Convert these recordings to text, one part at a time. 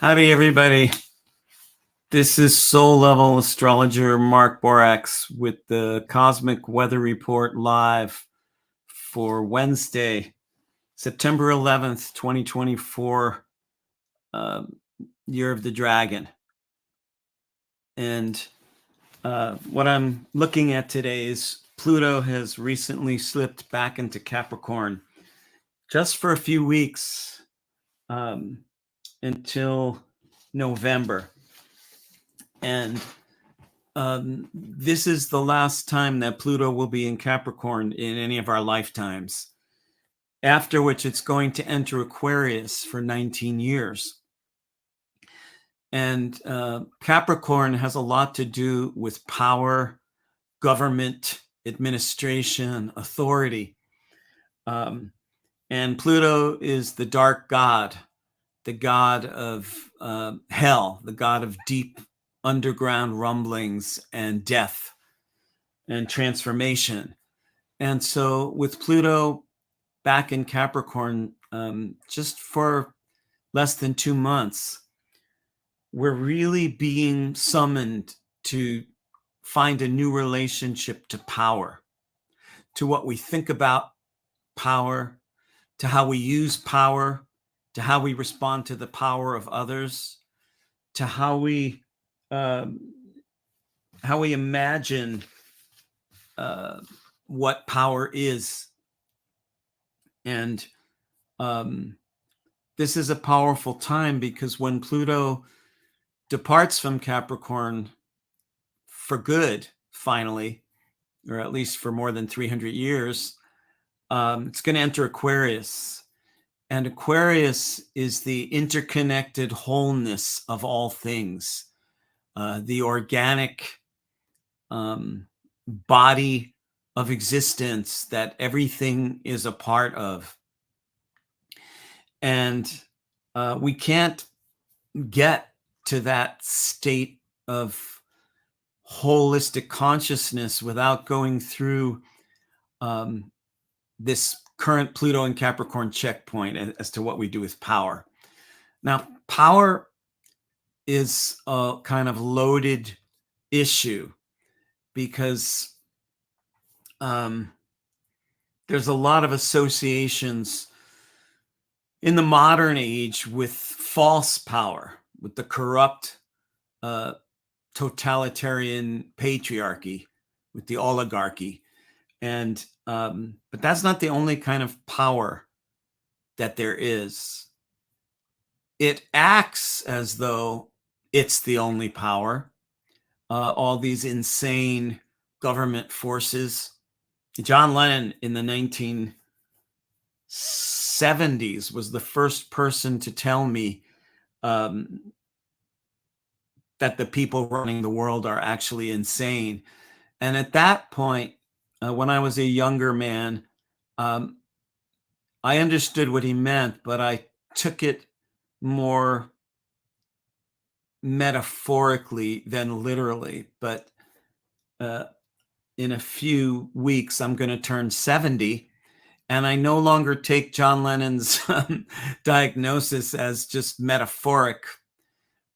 Howdy, everybody. This is Soul Level Astrologer Mark Borax with the Cosmic Weather Report live for Wednesday, September 11th, 2024, Year of the Dragon. And what I'm looking at today is Pluto has recently slipped back into Capricorn just for a few weeks until November. And this is the last time that Pluto will be in Capricorn in any of our lifetimes, after which it's going to enter Aquarius for 19 years. And Capricorn has a lot to do with power, government, administration, authority. And Pluto is the dark god, the god of hell, the god of deep underground rumblings and death and transformation. And so with Pluto back in Capricorn, just for less than 2 months, we're really being summoned to find a new relationship to power, to what we think about power, to how we use power, to how we respond to the power of others, to how we imagine what power is. And this is a powerful time because when Pluto departs from Capricorn for good, finally, or at least for more than 300 years, it's going to enter Aquarius. And Aquarius is the interconnected wholeness of all things, the organic body of existence that everything is a part of. And we can't get to that state of holistic consciousness without going through this current Pluto and Capricorn checkpoint as to what we do with power. Now, power is a kind of loaded issue because there's a lot of associations in the modern age with false power, with the corrupt totalitarian patriarchy, with the oligarchy. And but that's not the only kind of power that there is. It acts as though it's the only power. All these insane government forces. John Lennon in the 1970s was the first person to tell me that the people running the world are actually insane. And at that point, when I was a younger man, I understood what he meant, but I took it more metaphorically than literally. But in a few weeks, I'm going to turn 70, and I no longer take John Lennon's diagnosis as just metaphoric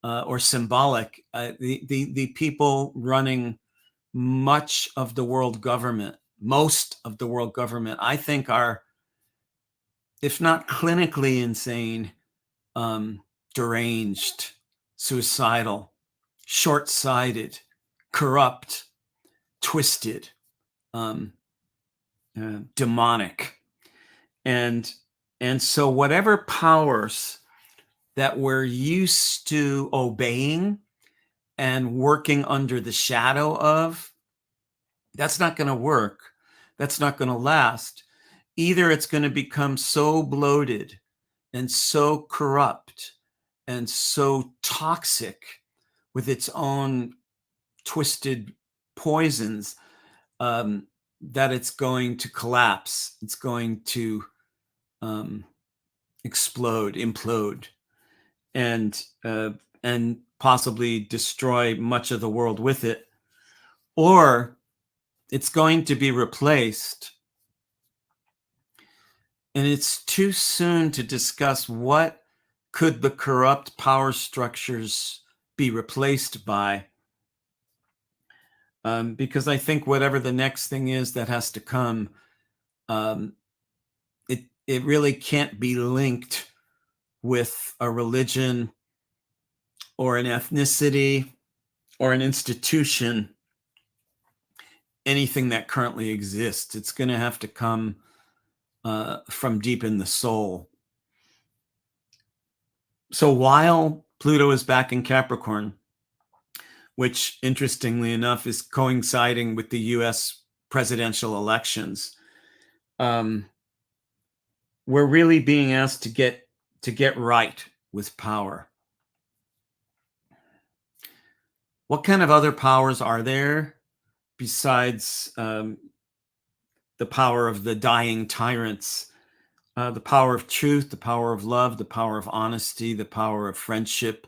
or symbolic. The people running much of the world government, most of the world government, I think are, if not clinically insane, deranged, suicidal, short-sighted, corrupt, twisted, demonic. And so whatever powers that we're used to obeying and working under the shadow of, that's not going to work. That's not going to last. Either it's going to become so bloated and so corrupt and so toxic with its own twisted poisons that it's going to collapse. It's going to explode, implode, and possibly destroy much of the world with it. Or it's going to be replaced. And it's too soon to discuss what could the corrupt power structures be replaced by? Because I think whatever the next thing is that has to come, um, it really can't be linked with a religion or an ethnicity or an institution, anything that currently exists. It's going to have to come from deep in the soul. So while Pluto is back in Capricorn, which interestingly enough is coinciding with the US presidential elections, we're really being asked to get right with power. What kind of other powers are there besides the power of the dying tyrants? The power of truth, the power of love, the power of honesty, the power of friendship,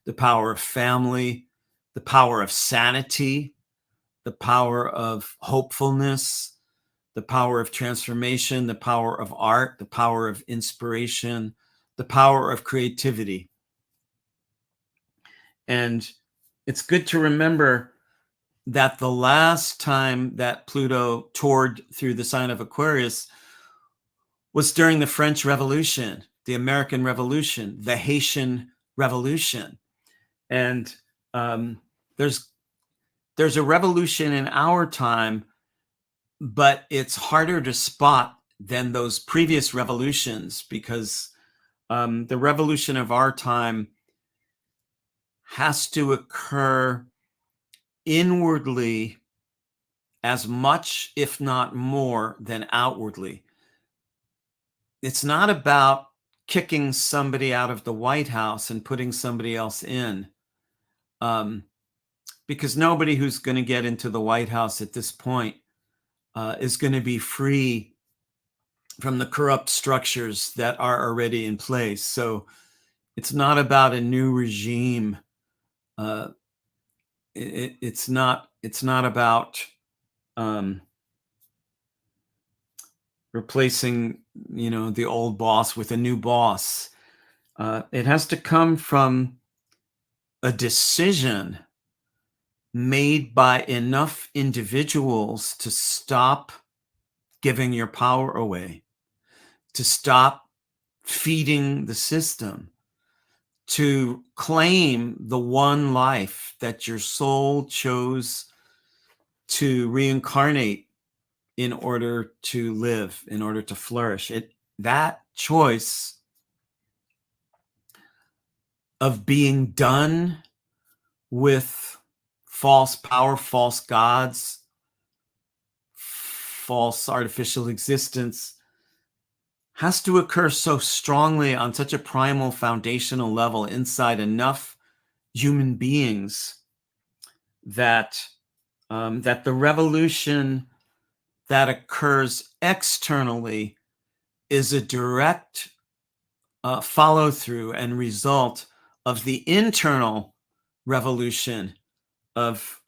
the power of family, the power of sanity, the power of hopefulness, the power of transformation, the power of art, the power of inspiration, the power of creativity. And it's good to remember that the last time that Pluto toured through the sign of Aquarius was during the French Revolution, the American Revolution, the Haitian Revolution. And there's a revolution in our time, but it's harder to spot than those previous revolutions because the revolution of our time has to occur inwardly as much, if not more, than outwardly. It's not about kicking somebody out of the White House and putting somebody else in, because nobody who's going to get into the White House at this point is going to be free from the corrupt structures that are already in place. So it's not about a new regime. It's not about replacing, the old boss with a new boss. It has to come from a decision made by enough individuals to stop giving your power away, to stop feeding the system, to claim the one life that your soul chose to reincarnate in order to live, in order to flourish. That choice of being done with false power, false gods, false artificial existence has to occur so strongly on such a primal foundational level inside enough human beings that that the revolution that occurs externally is a direct follow through and result of the internal revolution of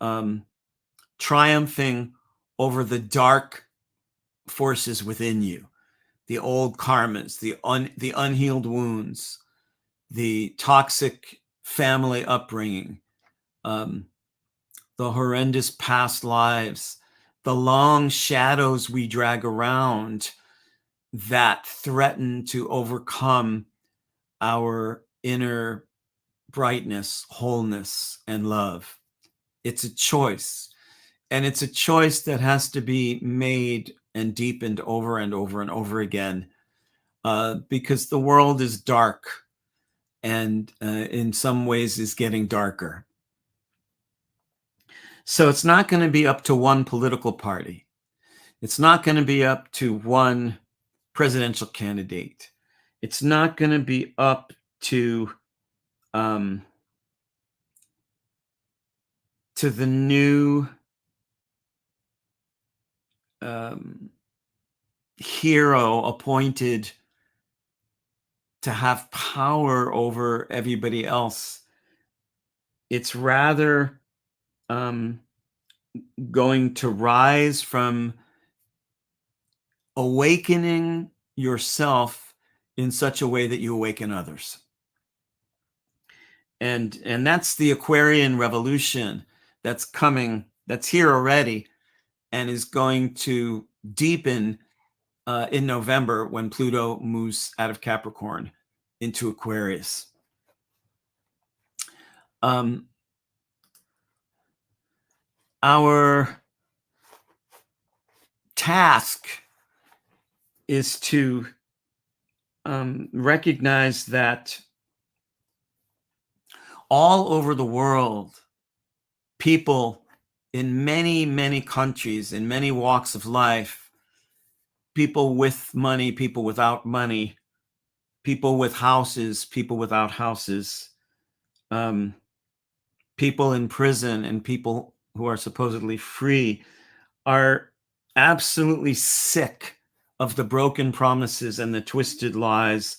triumphing over the dark forces within you, the old karmas, the unhealed wounds, the toxic family upbringing, the horrendous past lives, the long shadows we drag around that threaten to overcome our inner brightness, wholeness, and love. It's a choice. And it's a choice that has to be made and deepened over and over and over again, because the world is dark and in some ways is getting darker. So it's not going to be up to one political party. It's not going to be up to one presidential candidate. It's not going to be up to the new hero appointed to have power over everybody else. It's rather going to rise from awakening yourself in such a way that you awaken others. And that's the Aquarian revolution that's coming, that's here already, and is going to deepen in November when Pluto moves out of Capricorn into Aquarius. Our task is to recognize that all over the world, people in many, many countries, in many walks of life, people with money, people without money, people with houses, people without houses, people in prison and people who are supposedly free, are absolutely sick of the broken promises and the twisted lies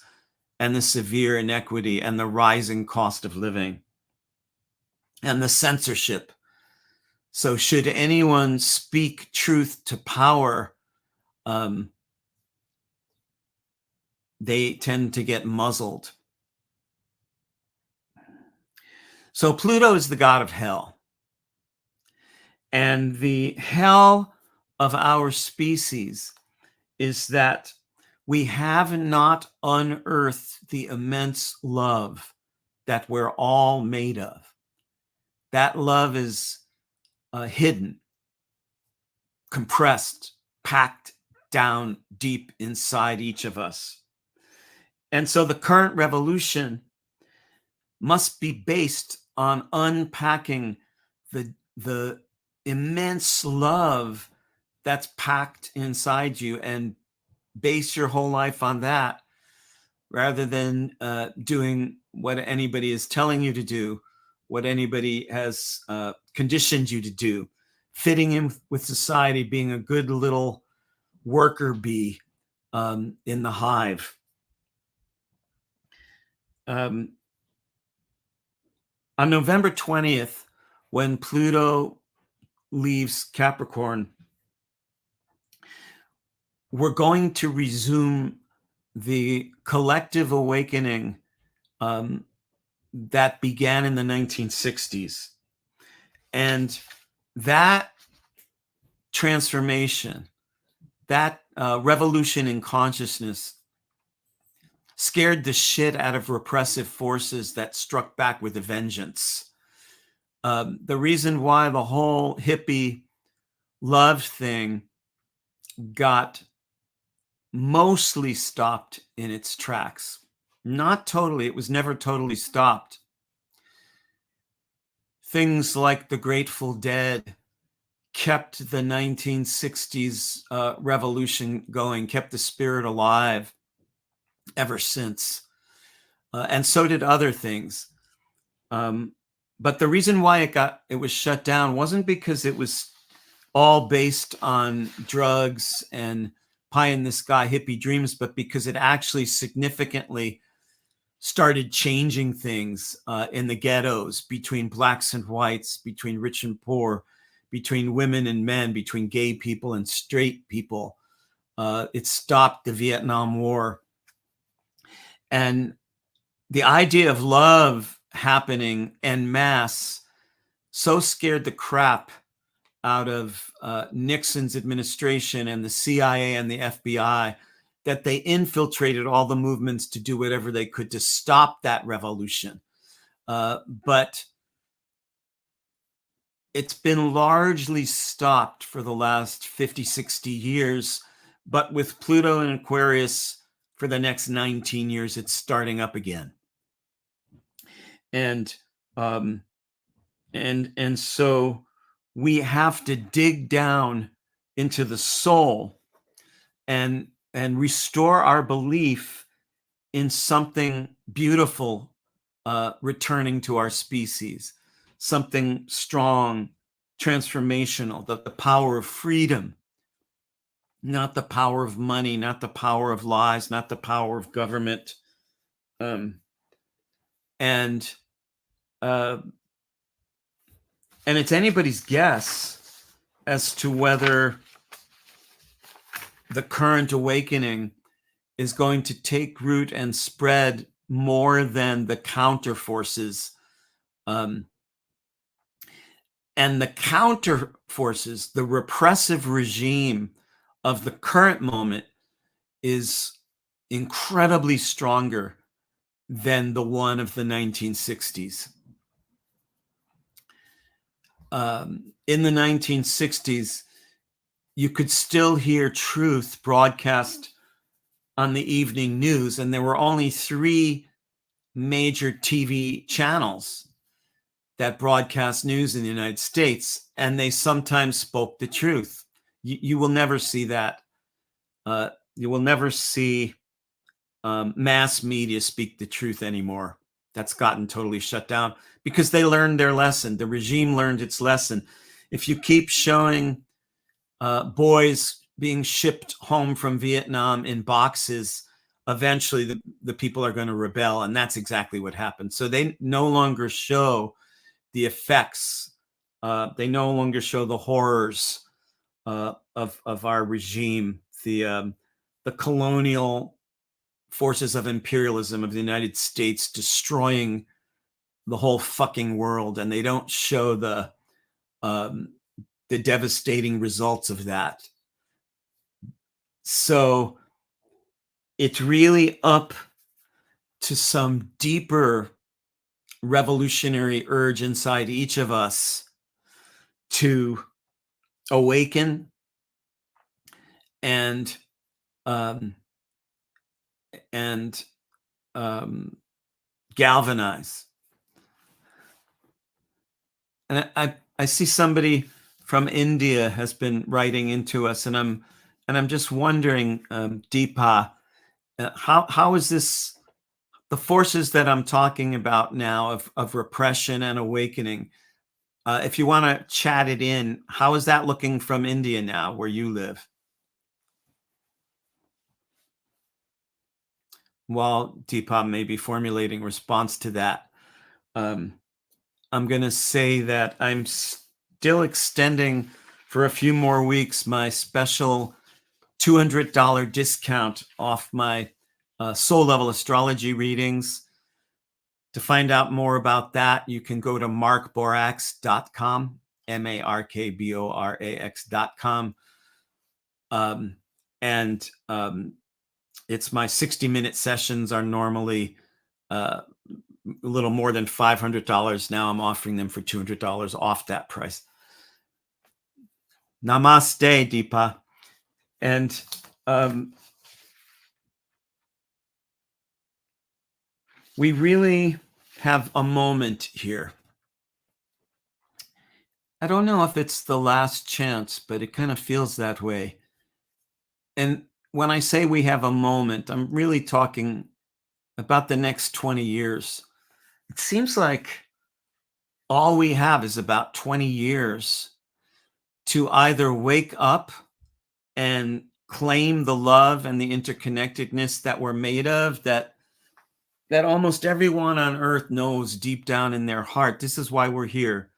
and the severe inequity and the rising cost of living and the censorship. So should anyone speak truth to power, they tend to get muzzled. So Pluto is the god of hell. And the hell of our species is that we have not unearthed the immense love that we're all made of. That love is hidden, compressed, packed down deep inside each of us. And so the current revolution must be based on unpacking the immense love that's packed inside you, and base your whole life on that, rather than doing what anybody is telling you to do, what anybody has conditioned you to do, fitting in with society, being a good little worker bee in the hive. On November 20th, when Pluto leaves Capricorn, we're going to resume the collective awakening that began in the 1960s. And that transformation, that revolution in consciousness, scared the shit out of repressive forces that struck back with a vengeance. The reason why the whole hippie love thing got mostly stopped in its tracks. Not totally, it was never totally stopped. Things like the Grateful Dead kept the 1960s revolution going, kept the spirit alive ever since. And so did other things. But the reason why it was shut down wasn't because it was all based on drugs and pie in the sky hippie dreams, but because it actually significantly started changing things in the ghettos, between blacks and whites, between rich and poor, between women and men, between gay people and straight people. It stopped the Vietnam War. And the idea of love happening en masse so scared the crap out of Nixon's administration and the CIA and the FBI that they infiltrated all the movements to do whatever they could to stop that revolution. But it's been largely stopped for the last 50, 60 years. But with Pluto and Aquarius, for the next 19 years, it's starting up again. And so we have to dig down into the soul and restore our belief in something beautiful returning to our species, something strong, transformational, the power of freedom, not the power of money, not the power of lies, not the power of government. And it's anybody's guess as to whether the current awakening is going to take root and spread more than the counter forces Um, and the counter forces, the repressive regime of the current moment is incredibly stronger than the one of the 1960s. In the 1960s, you could still hear truth broadcast on the evening news, and there were only 3 major TV channels that broadcast news in the United States, and they sometimes spoke the truth. You will never see that. You will never see mass media speak the truth anymore. That's gotten totally shut down because they learned their lesson. The regime learned its lesson. If you keep showing boys being shipped home from Vietnam in boxes, eventually the people are going to rebel, and that's exactly what happened. So they no longer show the effects. They no longer show the horrors of our regime, the colonial forces of imperialism of the United States destroying the whole fucking world, and they don't show the devastating results of that. So it's really up to some deeper revolutionary urge inside each of us to awaken and galvanize. And I see somebody from India has been writing into us, and I'm just wondering, Deepa, how is this, the forces that I'm talking about now of repression and awakening? If you want to chat it in, how is that looking from India now, where you live? While Deepa may be formulating response to that, I'm going to say that I'm still extending for a few more weeks my special $200 discount off my soul level astrology readings. To find out more about that, you can go to markborax.com, markborax.com. It's my 60-minute sessions are normally a little more than $500. Now I'm offering them for $200 off that price. Namaste, Deepa. And we really have a moment here. I don't know if it's the last chance, but it kind of feels that way. And when I say we have a moment, I'm really talking about the next 20 years. It seems like all we have is about 20 years to either wake up and claim the love and the interconnectedness that we're made of, that almost everyone on earth knows deep down in their heart. This is why we're here.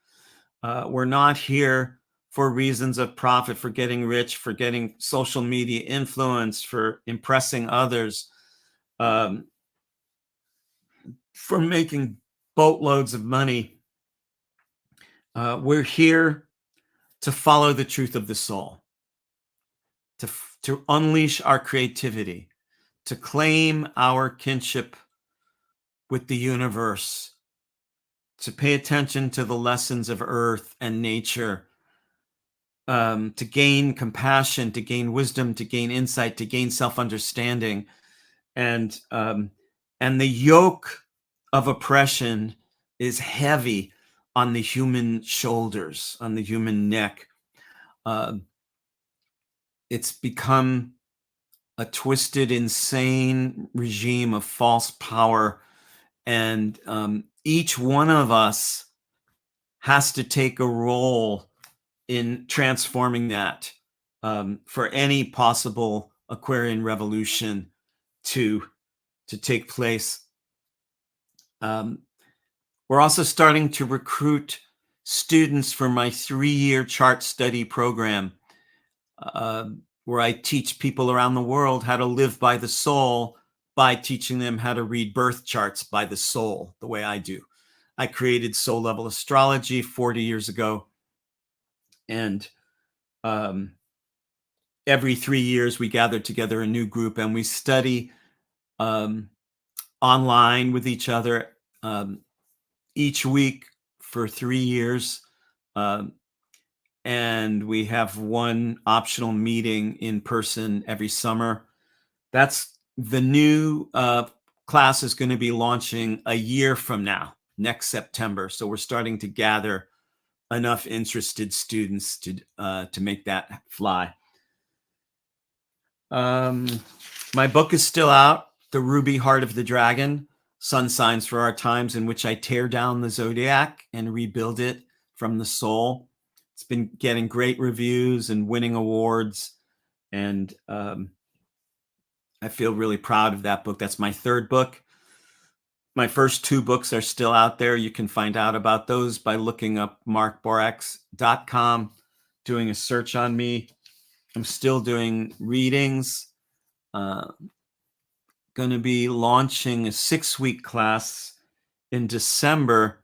We're not here for reasons of profit, for getting rich, for getting social media influence, for impressing others, for making boatloads of money. We're here to follow the truth of the soul, to unleash our creativity, to claim our kinship with the universe, to pay attention to the lessons of earth and nature, to gain compassion, to gain wisdom, to gain insight, to gain self-understanding. And the yoke of oppression is heavy on the human shoulders, on the human neck. It's become a twisted, insane regime of false power. And each one of us has to take a role in transforming that for any possible Aquarian revolution to take place. We're also starting to recruit students for my 3-year chart study program, where I teach people around the world how to live by the soul by teaching them how to read birth charts by the soul, the way I do. I created Soul Level Astrology 40 years ago. And every 3 years, we gather together a new group and we study online with each other each week for 3 years. And we have one optional meeting in person every summer. That's the new class is going to be launching a year from now, next September. So we're starting to gather enough interested students to make that fly. My book is still out, The Ruby Heart of the Dragon, Sun Signs for Our Times, in which I tear down the zodiac and rebuild it from the soul. It's been getting great reviews and winning awards. And I feel really proud of that book. That's my third book. My first 2 books are still out there. You can find out about those by looking up markborax.com, doing a search on me. I'm still doing readings. Going to be launching a 6-week class in December,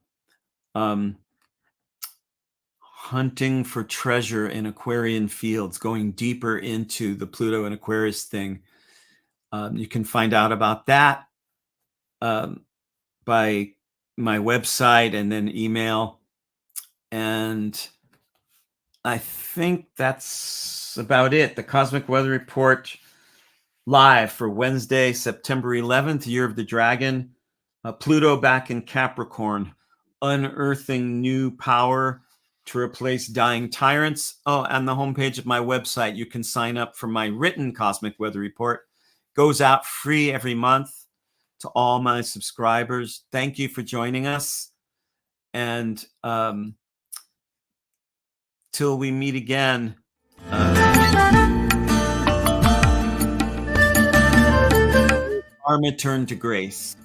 hunting for treasure in Aquarian fields, going deeper into the Pluto and Aquarius thing. You can find out about that by my website and then email. And I think that's about it. The Cosmic Weather Report live for Wednesday, September 11th, Year of the Dragon. Pluto back in Capricorn, unearthing new power to replace dying tyrants. Oh, and the homepage of my website, you can sign up for my written Cosmic Weather Report. Goes out free every month to all my subscribers. Thank you for joining us. And till we meet again. Karma turn to grace.